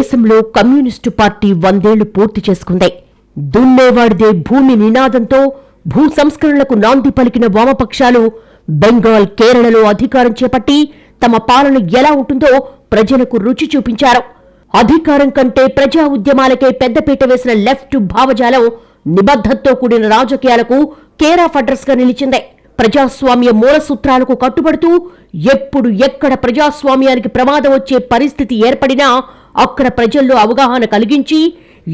దేశంలో communist party 100 ఏళ్లు పూర్తి చేసుకుంది. దున్నేవాడిదే భూమి నినాదంతో భూ సంస్కరణలకు నాంది పలికిన వామపక్షాలు బెంగాల్, కేరళలో అధికారం చేపట్టి తమ పాలన ఎలా ఉంటుందో ప్రజలకు రుచి చూపించారు. అధికారం కంటే ప్రజా ఉద్యమాలకే పెద్దపీట వేసిన లెఫ్ట్ భావజాలం నిబద్ధతతో కూడిన రాజకీయాలకు కేర్ ఆఫ్ అడ్రస్ గా నిలిచింది. ప్రజాస్వామ్య మూల సూత్రాలకు కట్టుబడుతూ ఎప్పుడు ఎక్కడ ప్రజాస్వామ్యానికి ప్రమాదం వచ్చే పరిస్థితి ఏర్పడినా అక్కడ ప్రజల్లో అవగాహన కలిగించి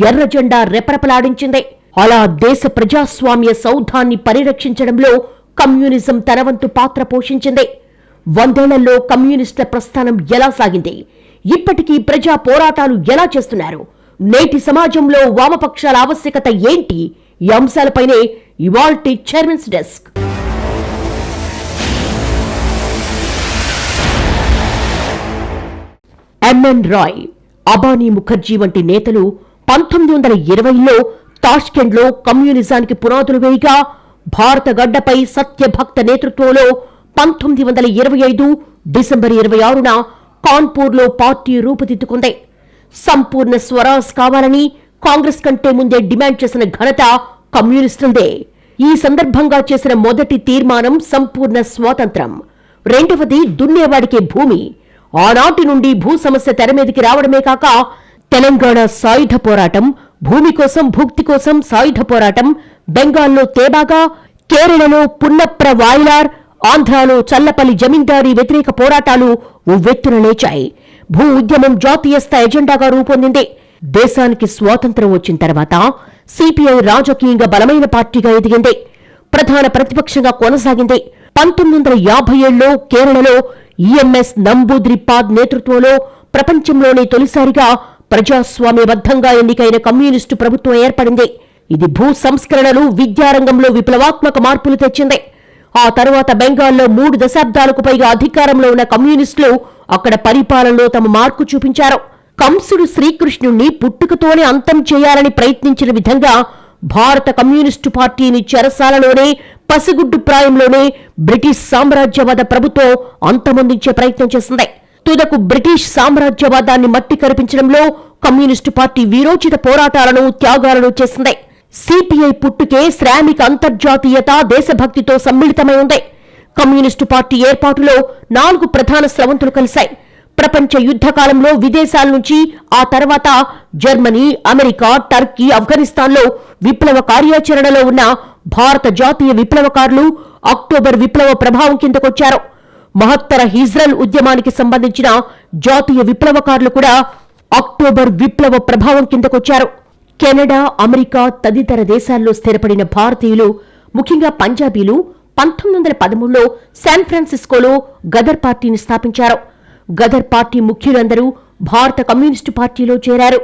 ఎర్ర జెండా రెపరెపలాడించింది. అలా దేశ ప్రజాస్వామ్య సౌధాన్ని పరిరక్షించడంలో కమ్యూనిజం తనవంతు పాత్ర పోషించింది. 100 ఏళ్లలో కమ్యూనిస్టుల ప్రస్థానం ఎలా సాగింది, ఇప్పటికీ ప్రజా పోరాటాలు ఎలా చేస్తున్నారు, నేటి సమాజంలో వామపక్షాల ఆవశ్యకత ఏంటి, ఈ అంశాలపైనే ఇవాల్టి chairman's desk. M N Roy, Abani Mukherjee వంటి నేతలు 1920లో తాష్కెంట్లో కమ్యూనిజానికి పునాదులు వేయగా భారత గడ్డపై సత్యభక్త నేతృత్వంలో 1925 డిసెంబర్ 26న కాన్పూర్లో పార్టీ రూపుదిద్దుకుంది. సంపూర్ణ స్వరాజ్ కావాలని కాంగ్రెస్ కంటే ముందే డిమాండ్ చేసిన ఘనత కమ్యూనిస్టులదే. ఈ సందర్భంగా చేసిన మొదటి తీర్మానం సంపూర్ణ స్వాతంత్రం, రెండవది దున్నేవాడికే భూమి. ఆనాటి నుండి భూ సమస్య తెరమీదికి రావడమే కాక తెలంగాణ సాయుధ పోరాటం, భూమి కోసం భుక్తి కోసం సాయుధ పోరాటం, బెంగాల్లో తేబాగా, కేరళలో పున్నప్ర వాయిలార్, ఆంధ్రాలో చల్లపల్లి జమీందారీ వ్యతిరేక పోరాటాలు ఉవ్వెత్తున లేచాయి. భూ ఉద్యమం జాతీయ స్థాయి ఎజెండాగా రూపొందింది. దేశానికి స్వాతంత్రం వచ్చిన తర్వాత సిపిఐ రాజకీయంగా బలమైన పార్టీగా ఎదిగింది, ప్రధాన ప్రతిపక్షంగా కొనసాగింది. 1957లో కేరళలో ఈఎంఎస్ నంబూద్రిపాద్ నేతృత్వంలో ప్రపంచంలోనే తొలిసారిగా ప్రజాస్వామ్యబద్ధంగా ఎన్నికైన కమ్యూనిస్టు ప్రభుత్వం ఏర్పడింది. ఇది భూ సంస్కరణలు, విద్యారంగంలో విప్లవాత్మక మార్పులు తెచ్చింది. ఆ తరువాత బెంగాల్లో 3 దశాబ్దాలకు పైగా అధికారంలో ఉన్న కమ్యూనిస్టులు అక్కడ పరిపాలనలో తమ మార్కు చూపించారు. కంసుడు శ్రీకృష్ణుణ్ణి పుట్టుకతోనే అంతం చేయాలని ప్రయత్నించిన విధంగా భారత కమ్యూనిస్టు పార్టీని చెరసాలలోనే, పసిగుడ్డు ప్రాయంలోనే బ్రిటిష్ సామ్రాజ్యవాద ప్రభుత్వం అంతమొందించే ప్రయత్నం చేసింది. తుదకు బ్రిటిష్ సామ్రాజ్యవాదాన్ని మట్టి కరిపించడంలో కమ్యూనిస్టు పార్టీ వీరోచిత పోరాటాలను, త్యాగాలను చేసింది. సిపిఐ పుట్టుకే శ్రామిక అంతర్జాతీయత, దేశభక్తితో సమ్మిళితమై ఉంది. కమ్యూనిస్టు పార్టీ ఏర్పాటులో 4 ప్రధాన స్రవంతులు కలిశాయి. ప్రపంచ యుద్ధ కాలంలో విదేశాల నుంచి, ఆ తర్వాత జర్మనీ, అమెరికా, టర్కీ, ఆఫ్ఘనిస్తాన్లో విప్లవ కార్యాచరణలో ఉన్న భారత జాతీయ విప్లవకారులు అక్టోబర్ విప్లవ ప్రభావం కిందకొచ్చారు. మహత్తర హిజ్రల్ ఉద్యమానికి సంబంధించిన జాతీయ విప్లవకారులు కూడా అక్టోబర్ విప్లవ ప్రభావం కిందకొచ్చారు. కెనడా, అమెరికా తదితర దేశాల్లో స్థిరపడిన భారతీయులు, ముఖ్యంగా పంజాబీలు 1913లో శాన్ ఫ్రాన్సిస్కోలో గదర్ పార్టీని స్థాపించారు. గదర్ పార్టీ ముఖ్యులందరూ భారత కమ్యూనిస్టు పార్టీలో చేరారు.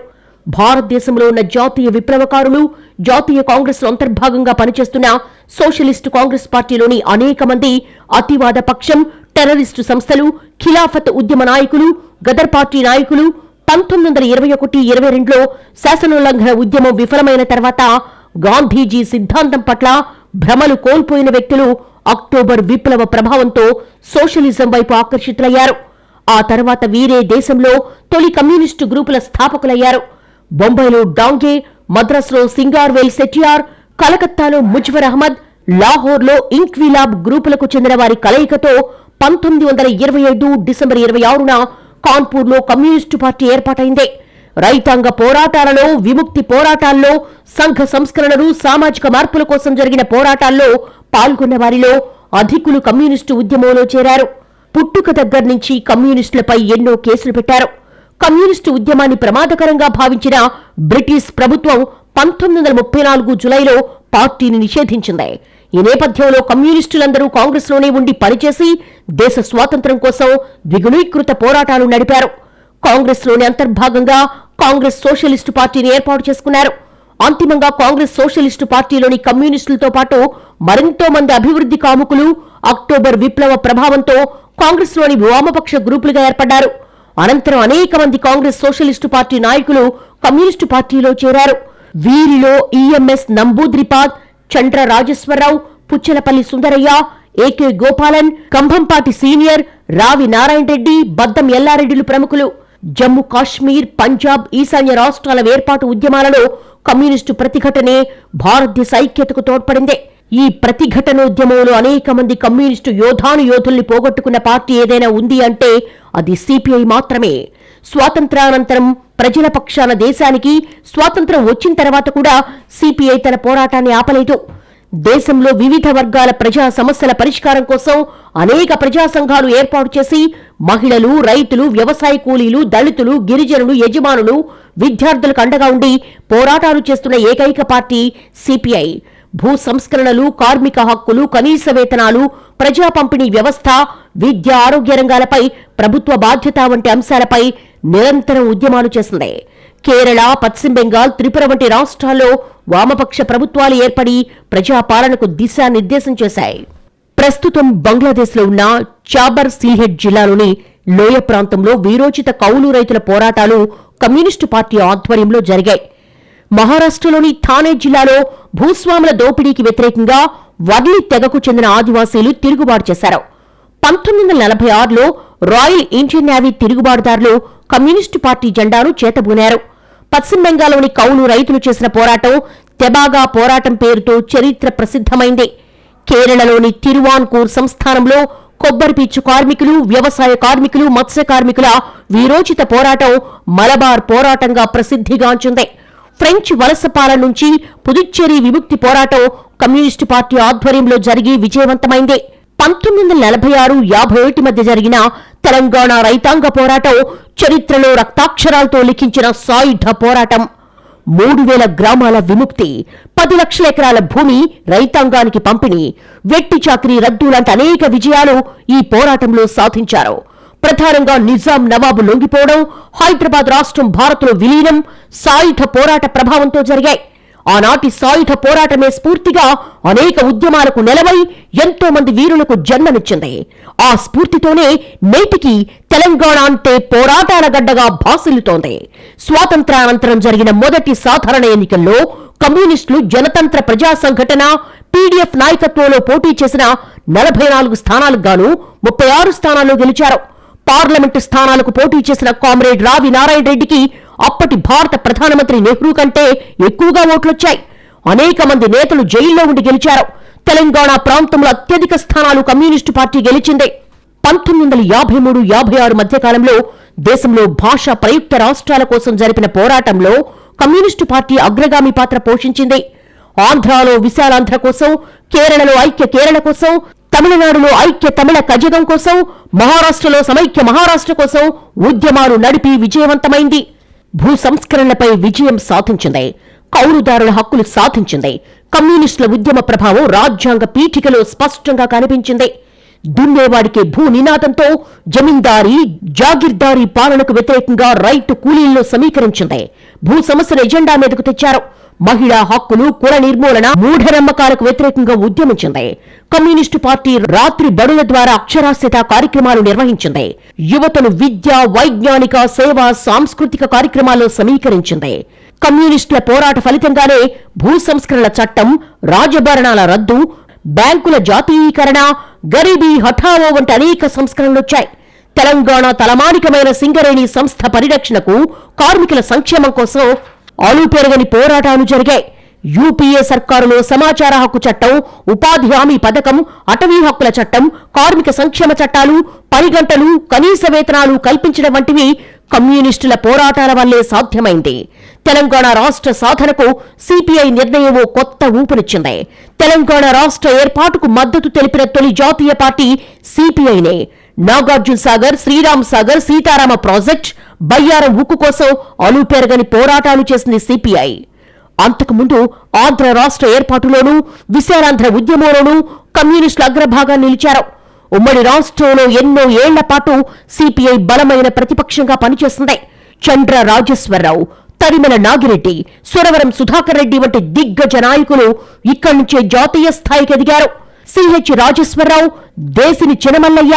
భారతదేశంలో ఉన్న జాతీయ విప్లవకారులు, జాతీయ కాంగ్రెస్ లో అంతర్భాగంగా పనిచేస్తున్న సోషలిస్టు కాంగ్రెస్ పార్టీలోని అనేక మంది అతివాద పక్షం, టెర్రరిస్టు సంస్థలు, ఖిలాఫత్ ఉద్యమ నాయకులు, గదర్ పార్టీ నాయకులు 1921-22లో శాసనోల్లంఘన ఉద్యమం విఫలమైన తర్వాత గాంధీజీ సిద్ధాంతం పట్ల భ్రమలు కోల్పోయిన వ్యక్తులు అక్టోబర్ విప్లవ ప్రభావంతో సోషలిజం వైపు ఆకర్షితులయ్యారు. ఆ తర్వాత వీరే దేశంలో తొలి కమ్యూనిస్టు గ్రూపుల స్థాపకులయ్యారు. బొంబాయిలో డాంగే, మద్రాసులో సింగార్వేల్ సెట్టియార్, కలకత్తాలో ముజ్వర్ అహ్మద్, లాహోర్లో ఇంక్విలాబ్ గ్రూపులకు చెందిన వారి కలయికతో 1925 డిసెంబర్ 26న కాన్పూర్లో కమ్యూనిస్టు పార్టీ ఏర్పాటైంది. రైతాంగ పోరాటాలలో, విముక్తి పోరాటాల్లో, సంఘ సంస్కరణలు, సామాజిక మార్పుల కోసం జరిగిన పోరాటాల్లో పాల్గొన్న వారిలో అధికులు కమ్యూనిస్టు ఉద్యమంలో చేరారు. పుట్టుక దగ్గర నుంచి కమ్యూనిస్టులపై ఎన్నో కేసులు పెట్టారు. కమ్యూనిస్టు ఉద్యమాన్ని ప్రమాదకరంగా భావించిన బ్రిటిష్ ప్రభుత్వం 1934 జులైలో పార్టీని నిషేధించింది. ఈ నేపథ్యంలో కమ్యూనిస్టులందరూ కాంగ్రెస్లోనే ఉండి పనిచేసి దేశ స్వాతంత్ర్యం కోసం ద్విగుణీకృత పోరాటాలు నడిపారు. కాంగ్రెస్లోని అంతర్భాగంగా కాంగ్రెస్ సోషలిస్టు పార్టీని ఏర్పాటు చేసుకున్నారు. అంతిమంగా కాంగ్రెస్ సోషలిస్టు పార్టీలోని కమ్యూనిస్టులతో పాటు మరెంతో మంది అభివృద్ధి కాముకులు అక్టోబర్ విప్లవ ప్రభావంతో కాంగ్రెస్లోని వామపక్ష గ్రూపులుగా ఏర్పడ్డారు. అనంతరం అనేక మంది కాంగ్రెస్ సోషలిస్టు పార్టీ నాయకులు కమ్యూనిస్టు పార్టీలో చేరారు. వీరిలో ఈఎంఎస్ నంబూద్రిపాద్, చండ్ర రాజేశ్వరరావు, పుచ్చలపల్లి సుందరయ్య, ఏకే గోపాలన్, కంభంపాటి సీనియర్, రావి నారాయణ రెడ్డి, బద్దం ఎల్లారెడ్డిలు ప్రముఖులు. జమ్మూ కాశ్మీర్, పంజాబ్, ఈశాన్య రాష్ట్రాల ఏర్పాటు ఉద్యమాలలో కమ్యూనిస్టు ప్రతిఘటనే భారతదేశ ఐక్యతకు తోడ్పడింది. ఈ ప్రతిఘటనోద్యమంలో అనేక మంది కమ్యూనిస్టు యోధుల్ని పోగొట్టుకున్న పార్టీ ఏదైనా ఉంది అంటే అది సిపిఐ మాత్రమే. స్వాతంత్రానంతరం ప్రజల పక్షాన దేశానికి స్వాతంత్రం వచ్చిన తర్వాత కూడా సిపిఐ తన పోరాటాన్ని ఆపలేదు. దేశంలో వివిధ వర్గాల ప్రజా సమస్యల పరిష్కారం కోసం అనేక ప్రజా సంఘాలు ఏర్పాటు చేసి మహిళలు, రైతులు, వ్యవసాయ కూలీలు, దళితులు, గిరిజనులు, యజమానులు, విద్యార్థులకు అండగా ఉండి పోరాటాలు చేస్తున్న ఏకైక పార్టీ సిపిఐ. భూ సంస్కరణలు, కార్మిక హక్కులు, కనీస వేతనాలు, ప్రజా పంపిణీ వ్యవస్థ, విద్య, ఆరోగ్య రంగాలపై ప్రభుత్వ బాధ్యత వంటి అంశాలపై నిరంతరం ఉద్యమాలు చేసింది. కేరళ, పశ్చిమ బెంగాల్, త్రిపుర వంటి రాష్ట్రాల్లో వామపక్ష ప్రభుత్వాలు ఏర్పడి ప్రజాపాలనకు దిశానిర్దేశం చేశాయి. ప్రస్తుతం బంగ్లాదేశ్లో ఉన్న చాబర్ సిల్హెట్ జిల్లాలోని లోయ ప్రాంతంలో వీరోచిత కౌలు రైతుల పోరాటాలు కమ్యూనిస్టు పార్టీ ఆధ్వర్యంలో జరిగాయి. మహారాష్ట్రలోని థానే జిల్లాలో భూస్వాముల దోపిడీకి వ్యతిరేకంగా వర్లి తెగకు చెందిన ఆదివాసీలు తిరుగుబాటు చేశారు. 1946లో రాయల్ ఇండియన్ నేవీ తిరుగుబాటుదారులు కమ్యూనిస్టు పార్టీ జెండాను చేతబూనారు. పశ్చిమ బెంగాల్లోని కౌలు రైతులు చేసిన పోరాటం తెబాగా పోరాటం పేరుతో చరిత్ర ప్రసిద్ధమైంది. కేరళలోని తిరువాన్కూర్ సంస్థానంలో కొబ్బరి పీచు కార్మికులు, వ్యవసాయ కార్మికులు, మత్స్య కార్మికుల వీరోచిత పోరాటం మలబార్ పోరాటంగా ప్రసిద్ధిగాంచింది. ఫ్రెంచ్ వలస పాలన నుంచి పుదుచ్చేరి విముక్తి పోరాటం కమ్యూనిస్టు పార్టీ ఆధ్వర్యంలో జరిగి విజయవంతమైంది. 1946-51 మధ్య జరిగిన తెలంగాణ రైతాంగ పోరాటం చరిత్రలో రక్తాక్షరాలతో లిఖించిన సాయుధ పోరాటం. 3000 గ్రామాల విముక్తి, 10 లక్షల ఎకరాల భూమి రైతాంగానికి పంపిణీ, వెట్టి చాకిరీ రద్దు లాంటి అనేక విజయాలు ఈ పోరాటంలో సాధించారు. ప్రధానంగా నిజాం నవాబు లొంగిపోవడం, హైదరాబాద్ రాష్ట్రం భారత్లో విలీనం సాయుధ పోరాట ప్రభావంతో జరిగాయి. ఆనాటి సాయుధ పోరాటమే స్ఫూర్తిగా అనేక ఉద్యమాలకు నెలవై ఎంతో మంది వీరులకు జన్మనిచ్చింది. ఆ స్ఫూర్తితోనే నేటికి తెలంగాణ అంటే పోరాటాల గడ్డగా భాసిల్లుతోంది. స్వాతంత్రానంతరం జరిగిన మొదటి సాధారణ ఎన్నికల్లో కమ్యూనిస్టులు జనతంత్ర ప్రజా సంఘటన పీడీఎఫ్ నాయకత్వంలో పోటీ చేసిన 44 స్థానాలకు గాను 36 స్థానాల్లో గెలిచారు. పార్లమెంటు స్థానాలకు పోటీ చేసిన కామ్రేడ్ రావి నారాయణ రెడ్డికి అప్పటి భారత ప్రధానమంత్రి నెహ్రూ కంటే ఎక్కువగా ఓట్లొచ్చాయి. అనేక మంది నేతలు జైల్లో ఉండి గెలిచారు. తెలంగాణ ప్రాంతంలో అత్యధిక స్థానాలు కమ్యూనిస్టు పార్టీ గెలిచింది. 1953-56 మధ్యకాలంలో దేశంలో భాషా ప్రయుక్త రాష్ట్రాల కోసం జరిపిన పోరాటంలో కమ్యూనిస్టు పార్టీ అగ్రగామి పాత్ర పోషించింది. ఆంధ్రాలో విశాలాంధ్ర కోసం, కేరళలో ఐక్య కేరళ కోసం, తమిళనాడులో ఐక్య తమిళ కజగం కోసం, మహారాష్ట్రలో సమైక్య మహారాష్ట్ర కోసం ఉద్యమాలు నడిపి విజయవంతమైంది. భూ సంస్కరణలపై విజయం సాధించింది. కౌలుదారుల హక్కులు సాధించింది. కమ్యూనిస్టుల ఉద్యమ ప్రభావం రాజ్యాంగ పీఠికలో స్పష్టంగా కనిపించింది. దున్నేవాడికే భూ నినాదంతో జమీందారీ, జాగీర్దారీ పాలనకు వ్యతిరేకంగా రైతు కూలీలను సమీకరించింది. భూ సమస్యను ఎజెండా మీదకు తెచ్చారు. మహిళా హక్కులు, కుల నిర్మూలన, మూఢనమ్మకాలకు వ్యతిరేకంగా ఉద్యమించింది. కమ్యూనిస్టు పార్టీ రాత్రి బడుల ద్వారా అక్షరాస్యత కార్యక్రమాలు నిర్వహించింది. యువతను విద్య, వైజ్ఞానిక, సేవ, సాంస్కృతిక కార్యక్రమాల్లో సమీకరించింది. కమ్యూనిస్టుల పోరాట ఫలితంగానే భూ సంస్కరణల చట్టం, రాజభరణాల రద్దు, బ్యాంకుల జాతీయీకరణ, గరీబీ హఠావో వంటి అనేక సంస్కరణలొచ్చాయి. తెలంగాణ తలమానికమైన సింగరేణి సంస్థ పరిరక్షణకు, కార్మికుల సంక్షేమం కోసం అలుపెరగని పోరాటాలు జరిగాయి. యూపీఏ సర్కారులో సమాచార హక్కు చట్టం, ఉపాధి హామీ పథకం, అటవీ హక్కుల చట్టం, కార్మిక సంక్షేమ చట్టాలు, పని గంటలు, కనీస వేతనాలు కల్పించడం వంటివి కమ్యూనిస్టుల పోరాటాల వల్లే సాధ్యమైంది. తెలంగాణ రాష్ట్ర సాధనకు సిపిఐ నిర్ణయం కొత్త ఊపునిచ్చింది. తెలంగాణ రాష్ట్ర ఏర్పాటుకు మద్దతు తెలిపిన తొలి జాతీయ పార్టీ సిపిఐనే. నాగార్జున సాగర్, శ్రీరామ్ సాగర్, సీతారామ ప్రాజెక్ట్, బయ్యారం ఉక్కు కోసం అలుపెరగని పోరాటాలు చేసింది సిపిఐ. అంతకుముందు ఆంధ్ర రాష్ట్ర ఏర్పాటులోనూ, విశాలాంధ్ర ఉద్యమంలోనూ కమ్యూనిస్టులు అగ్రభాగాన్ని నిలిచారు. ఉమ్మడి రాష్ట్రంలో ఎన్నో ఏళ్ల పాటు సిపిఐ బలమైన ప్రతిపక్షంగా పనిచేస్తుంది. చంద్ర రాజేశ్వరరావు, తరిమల నాగిరెడ్డి, సురవరం సుధాకర్ రెడ్డి వంటి దిగ్గజ నాయకులు ఇక్కడి నుంచే జాతీయ స్థాయికి ఎదిగారు. సిహెచ్ రాజేశ్వరరావు, దేశిని చినమల్లయ్య,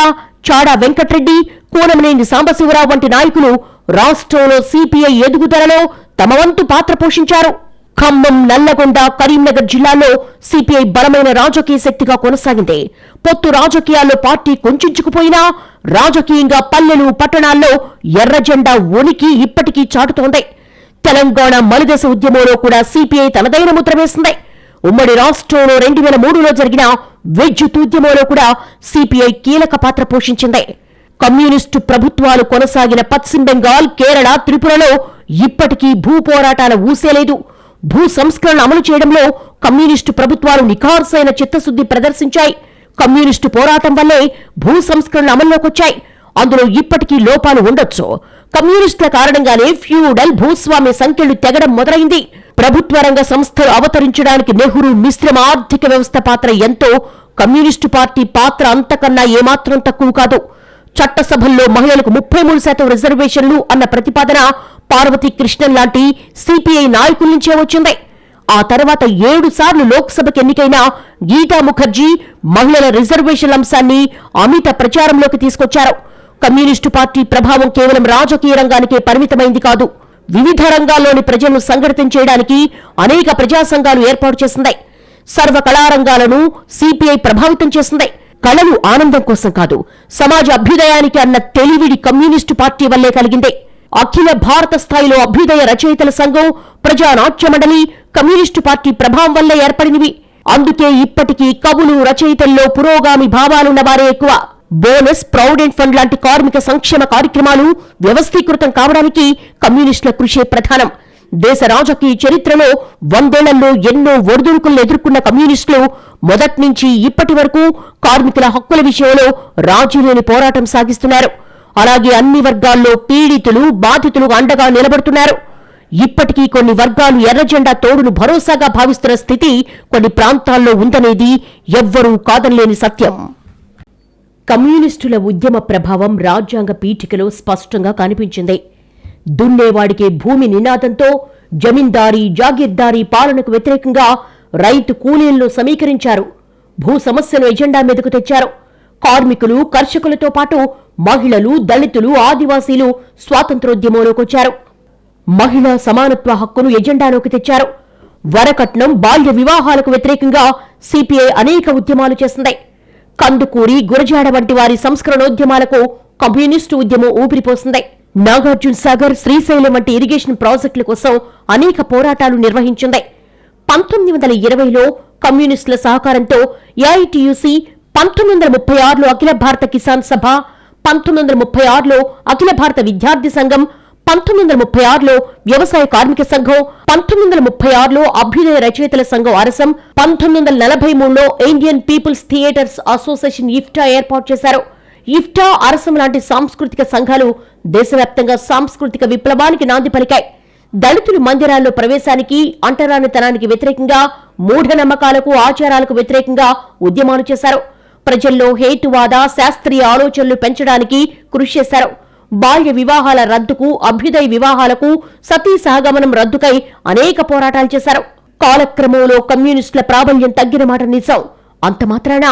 చాడా వెంకట్రెడ్డి, కూనమనేని సాంబశివరావు వంటి నాయకులు రాష్ట్రంలో సిపిఐ ఎదుగుదలలో తమ వంతు పాత్ర పోషించారు. ఖమ్మం, నల్లగొండ, కరీంనగర్ జిల్లాలో సిపిఐ బలమైన రాజకీయ శక్తిగా కొనసాగింది. పొత్తు రాజకీయాల్లో పార్టీ కుంచుకుపోయినా రాజకీయంగా పల్లెలు, పట్టణాల్లో ఎర్ర జెండా ఉనికి ఇప్పటికీ చాటుతోంది. తెలంగాణ మలిదశ ఉద్యమంలో కూడా సిపిఐ తనదైన ముద్ర వేసింది. ఉమ్మడి రాష్ట్రంలో 2003లో జరిగిన విద్యుత్ ఉద్యమంలో కూడా సిపిఐ కీలక పాత్ర పోషించింది. కమ్యూనిస్టు ప్రభుత్వాలు కొనసాగిన పశ్చిమ బెంగాల్, కేరళ, త్రిపురలో ఇప్పటికీ భూ పోరాటాల ఊసేలేదు. భూ సంస్కరణ అమలు చేయడంలో కమ్యూనిస్టు ప్రభుత్వాలు నిఖార్సైన చిత్తశుద్ధి ప్రదర్శించాయి. కమ్యూనిస్టు పోరాటం వల్లే భూ సంస్కరణ అమల్లోకొచ్చాయి. అందులో ఇప్పటికీ లోపాలు ఉండొచ్చు. కమ్యూనిస్టుల కారణంగానే ఫ్యూడల్ భూస్వామ్య సంఖ్యలు తెగడం మొదలైంది. ప్రభుత్వ రంగ సంస్థలు అవతరించడానికి నెహ్రూ మిశ్రమ ఆర్థిక వ్యవస్థ పాత్ర ఎంతో, కమ్యూనిస్టు పార్టీ పాత్ర అంతకన్నా ఏమాత్రం తక్కువ కాదు. చట్టసభల్లో మహిళలకు 33% రిజర్వేషన్లు అన్న ప్రతిపాదన పార్వతీ కృష్ణన్ లాంటి సిపిఐ నాయకుల నుంచే వచ్చింది. ఆ తర్వాత 7 సార్లు లోక్సభకు ఎన్నికైన గీతా ముఖర్జీ మహిళల రిజర్వేషన్ల అంశాన్ని అమిత ప్రచారంలోకి తీసుకొచ్చారు. కమ్యూనిస్టు పార్టీ ప్రభావం కేవలం రాజకీయ రంగానికే పరిమితమైంది కాదు. వివిధ రంగాల్లోని ప్రజలను సంఘటితం చేయడానికి అనేక ప్రజా సంఘాలు ఏర్పాటు చేసింది. సర్వ కళారంగాలను సిపిఐ ప్రభావితం చేసింది. కళలు ఆనందం కోసం కాదు, సమాజ అభ్యుదయానికి అన్న తెలివిడి కమ్యూనిస్టు పార్టీ వల్లే కలిగింది. అఖిల భారత స్థాయిలో అభ్యుదయ రచయితల సంఘం, ప్రజానాట్య మండలి కమ్యూనిస్టు పార్టీ ప్రభావం వల్లే ఏర్పడినవి. అందుకే ఇప్పటికీ కవులు, రచయితల్లో పురోగామి భావాలున్న వారే ఎక్కువ. బోనస్, ప్రావిడెంట్ ఫండ్ లాంటి కార్మిక సంక్షేమ కార్యక్రమాలు వ్యవస్థీకృతం కావడానికి కమ్యూనిస్టుల కృషే ప్రధానం. దేశ రాజకీయ చరిత్రలో 100 ఏళ్లలో ఎన్నో ఒడిదుడుకులను ఎదుర్కొన్న కమ్యూనిస్టులు మొదటి నుంచి ఇప్పటి వరకు కార్మికుల హక్కుల విషయంలో రాజీలేని పోరాటం సాగిస్తున్నారు. అలాగే అన్ని వర్గాల్లో పీడితులు, బాధితులు అండగా నిలబడుతున్నారు. ఇప్పటికీ కొన్ని వర్గాలు ఎర్రజెండా తోడును భరోసాగా భావిస్తున్న స్థితి కొన్ని ప్రాంతాల్లో ఉందనేది ఎవ్వరూ కాదనలేని సత్యం. కమ్యూనిస్టుల ఉద్యమ ప్రభావం రాజ్యాంగ పీఠికలో స్పష్టంగా కనిపించింది. దున్నేవాడికే భూమి నినాదంతో జమీందారీ, జాగీర్దారీ పాలనకు వ్యతిరేకంగా రైతు కూలీలను సమీకరించారు. భూ సమస్యను ఎజెండా మీదకు తెచ్చారు. కార్మికులు, కర్షకులతో పాటు మహిళలు, దళితులు, ఆదివాసీలు స్వాతంత్రోద్యమంలోకొచ్చారు. మహిళా సమానత్వ హక్కును ఎజెండాలోకి తెచ్చారు. వరకట్నం, బాల్య వివాహాలకు వ్యతిరేకంగా సిపిఐ అనేక ఉద్యమాలు చేసింది. కందుకూరి, గురజాడ వంటి వారి సంస్కరణోద్యమాలకు కమ్యూనిస్టు ఉద్యమం ఊపిరిపోసింది. నాగార్జున సాగర్, శ్రీశైలం వంటి ఇరిగేషన్ ప్రాజెక్టుల కోసం అనేక పోరాటాలు నిర్వహించింది. 1920లో కమ్యూనిస్టుల సహకారంతో ఏఐటియుసి, 1936లో అఖిల భారత కిసాన్ సభ, 1936లో అఖిల భారత విద్యార్థి సంఘం, 1936లో వ్యవసాయ కార్మిక సంఘం, 1936లో అభ్యుదయ రచయితల సంఘం Arasam, 1943లో Indian peoples theatres association ఇఫ్టా ఏర్పాటు చేశారు. ఇఫ్టా, అరసం లాంటి సాంస్కృతిక సంఘాలు దేశవ్యాప్తంగా సాంస్కృతిక విప్లవానికి నాంది పలికాయి. దళితులు మందిరాల్లో ప్రవేశానికి, అంటరానితనానికి వ్యతిరేకంగా, మూఢనమ్మకాలకు, ఆచారాలకు వ్యతిరేకంగా ఉద్యమాలు చేశారు. ప్రజల్లో హేతువాద, శాస్త్రీయ ఆలోచనలు పెంచడానికి కృషి చేశారు. బాల్య వివాహాల రద్దుకు, అభ్యుదయ వివాహాలకు, సతీ సహగమనం రద్దుకై అనేక పోరాటాలు చేశారు. కాలక్రమంలో కమ్యూనిస్టుల ప్రాబల్యం తగ్గిన మాట నిజం. అంత మాత్రాన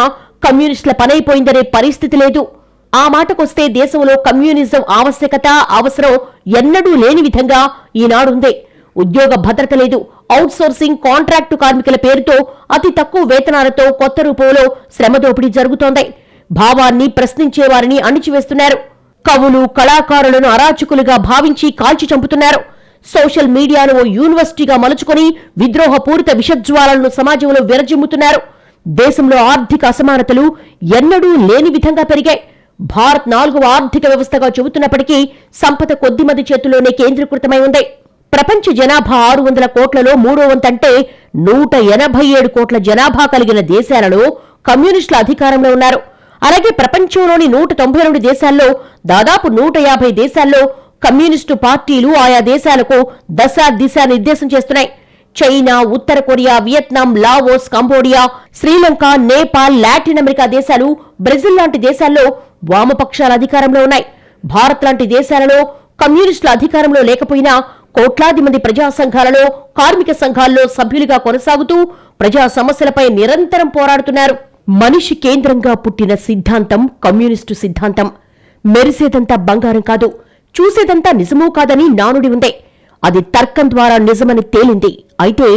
కమ్యూనిస్టుల పనైపోయిందనే పరిస్థితి లేదు. ఆ మాటకొస్తే దేశంలో కమ్యూనిజం ఆవశ్యకత, అవసరం ఎన్నడూ లేని విధంగా ఈనాడుంది. ఉద్యోగ భద్రత లేదు. అవుట్ సోర్సింగ్, కాంట్రాక్టు కార్మికుల పేరుతో అతి తక్కువ వేతనాలతో కొత్త రూపంలో శ్రమదోపిడీ జరుగుతోంది. భావాన్ని ప్రశ్నించేవారిని అణిచివేస్తున్నారు. కవులు, కళాకారులను అరాచకులుగా భావించి కాల్చి చంపుతున్నారు. సోషల్ మీడియాను ఓ యూనివర్సిటీగా మలుచుకుని విద్రోహపూరిత విషజ్వాలను సమాజంలో విరజిమ్ముతున్నారు. దేశంలో ఆర్థిక అసమానతలు ఎన్నడూ లేని విధంగా పెరిగాయి. భారత్ 4వ ఆర్థిక వ్యవస్థగా చెబుతున్నప్పటికీ సంపద కొద్దిమంది చేతుల్లోనే కేంద్రీకృతమై ఉంది. ప్రపంచ జనాభా 600 కోట్లలో 3వ వంతంటే 187 కోట్ల జనాభా కలిగిన దేశాలలో కమ్యూనిస్టుల అధికారంలో ఉన్నారు. అలాగే ప్రపంచంలోని 192 దేశాల్లో దాదాపు 150 దేశాల్లో కమ్యూనిస్టు పార్టీలు ఆయా దేశాలకు దశ, దిశ నిర్దేశం చేస్తున్నాయి. చైనా, ఉత్తర Korea, Vietnam, Laos, Cambodia, Sri Lanka, Nepal, Latin America దేశాలు, బ్రెజిల్ లాంటి దేశాల్లో వామపక్షాల అధికారంలో ఉన్నాయి. భారత్ లాంటి దేశాలలో కమ్యూనిస్టుల అధికారంలో లేకపోయినా కోట్లాది మంది ప్రజా సంఘాలలో, కార్మిక సంఘాల్లో సభ్యులుగా కొనసాగుతూ ప్రజా సమస్యలపై నిరంతరం పోరాడుతున్నారు. మనిషి కేంద్రంగా పుట్టిన సిద్ధాంతం కమ్యూనిస్టు సిద్ధాంతం. మెరిసేదంతా బంగారం కాదు, చూసేదంతా నిజమూ కాదని నానుడి ఉంది. అది తర్కం ద్వారా నిజమని తేలింది. అయితే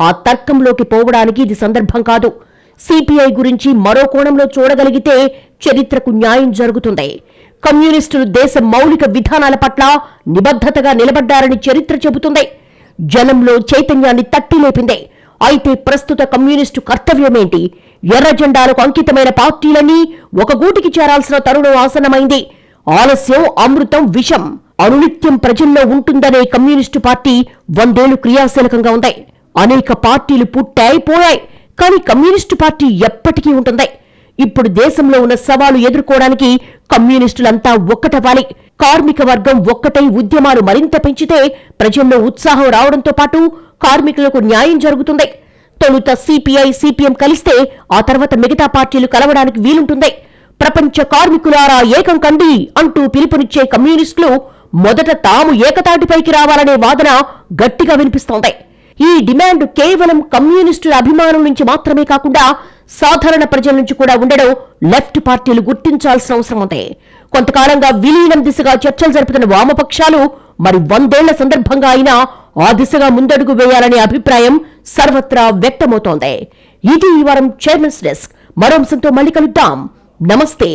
ఆ తర్కంలోకి పోవడానికి ఇది సందర్భం కాదు. సిపిఐ గురించి మరో కోణంలో చూడగలిగితే చరిత్రకు న్యాయం జరుగుతుంది. కమ్యూనిస్టులు దేశ మౌలిక విధానాల పట్ల నిబద్ధతగా నిలబడ్డారని చరిత్ర చెబుతుంది. జనంలో చైతన్యాన్ని తట్టిలేపింది. అయితే ప్రస్తుత కమ్యూనిస్టు కర్తవ్యమేంటి? ఎర్ర జెండాలకు అంకితమైన పార్టీలన్నీ ఒక గూటికి చేరాల్సిన తరుణం ఆసన్నమైంది. ఆలస్యం అమృతం విషం. అనునిత్యం ప్రజల్లో ఉంటుందనే కమ్యూనిస్టు పార్టీ 100 ఏళ్లు క్రియాశీలకంగా ఉంది. అనేక పార్టీలు పుట్టాయి పోయాయి, కానీ కమ్యూనిస్టు పార్టీ ఎప్పటికీ ఉంటుంది. ఇప్పుడు దేశంలో ఉన్న సవాలు ఎదుర్కోవడానికి కమ్యూనిస్టులంతా ఒక్కటవ్వాలి. కార్మిక వర్గం ఒక్కటై ఉద్యమాలు మరింత పెంచితే ప్రజల్లో ఉత్సాహం రావడంతో పాటు కార్మికులకు న్యాయం జరుగుతుంది. తొలుత సిపిఐ సిపిఎం కలిస్తే ఆ తర్వాత మిగతా పార్టీలు కలవడానికి వీలుంటుంది. ప్రపంచ కార్మికులారా ఏకం కండి అంటూ పిలుపునిచ్చే కమ్యూనిస్టులు మొదట తాము ఏకతాటిపైకి రావాలనే వాదన గట్టిగా వినిపిస్తోంది. ఈ డిమాండ్ కేవలం కమ్యూనిస్టుల అభిమానుల నుంచి మాత్రమే కాకుండా సాధారణ ప్రజల నుంచి కూడా ఉండడం లెఫ్ట్ పార్టీలు గుర్తించాల్సిన అవసరం ఉంది. కొంతకాలంగా విలీనం దిశగా చర్చలు జరుపుతున్న వామపక్షాలు మరి 100 ఏళ్ల సందర్భంగా అయినా ఆ దిశగా ముందడుగు వేయాలనే అభిప్రాయం సర్వత్రా వ్యక్తమవుతోంది. ఇది ఈ వారం చైర్మన్స్ డెస్క్. మరో అంశంతో మళ్ళీ కలుద్దాం. నమస్తే.